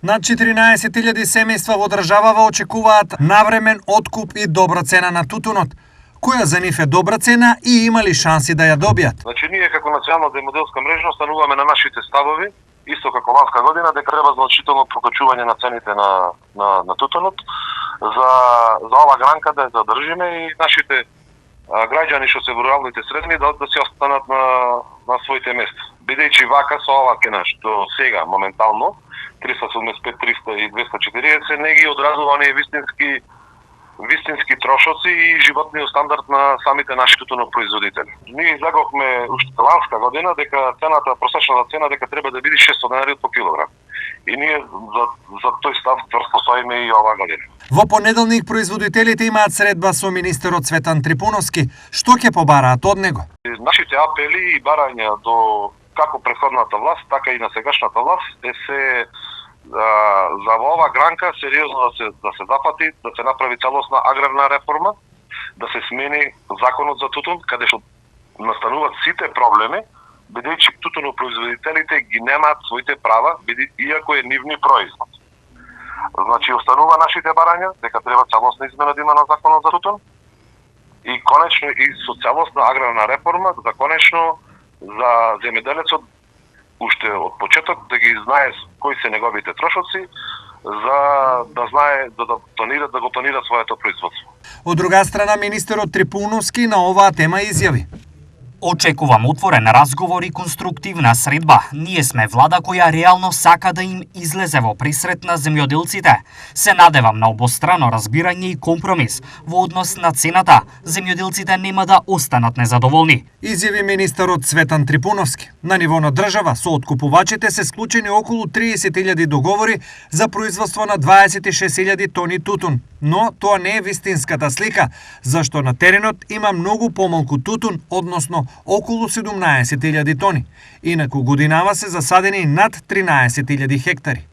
Над 14.000 семејства во државава очекуваат навремен откуп и добра цена на тутунот. Која за нив е добра цена и има ли шанси да ја добијат? Значи, ние како национална демоделска мрежа остануваме на нашите ставови, исто како ланска година, дека треба значително покачување на цените на тутунот, за ова гранка да ја задржиме и нашите граѓани што се во руралните средини да се останат на своите места. Бидејќи вака со ова кена што сега моментално 375, 300 и 240 не ги одразува оние вистински трошоци и животниот стандард на самите наши тутунопроизводители. Ние излагавме уште ланска година дека просечната цена дека треба да биде 600 денари по килограм. И ние за тој став тврсто стоиме и оваа година. Во понеделник производителите имаат средба со министерот Цветан Трипуновски. Што ќе побараат од него? Нашите апели и барања до како претходната власт, така и на сегашната власт се за ова гранка сериозно да се запати, да се направи целосна аграрна реформа, да се смени законот за тутун, каде што настануваат сите проблеми, бидејќи тутунопроизводителите ги немаат своите права, иако е нивни производ. Значи, останува нашите барања, дека треба целосна измена да има на законот за тутун и конечно и со целосна аграрна реформа, за конечно за земјоделецот уште од почеток да ги знае кои се неговите трошоци, за да знае да го тонира своето производство. Од друга страна, министерот Трипуновски на оваа тема изјави: Очекувам отворен разговор и конструктивна средба. Ние сме влада која реално сака да им излезе во присрет на земјоделците. Се надевам на обострано разбирање и компромис. Во однос на цената, земјоделците нема да останат незадоволни. Изјави министерот Цветан Трипуновски. На ниво на држава со откупувачите се склучени околу 30.000 договори за производство на 26.000 тони тутун. Но тоа не е вистинската слика, зашто на теренот има многу помалку тутун, односно околу 17.000 тони. Инаку годинава се засадени над 13.000 хектари.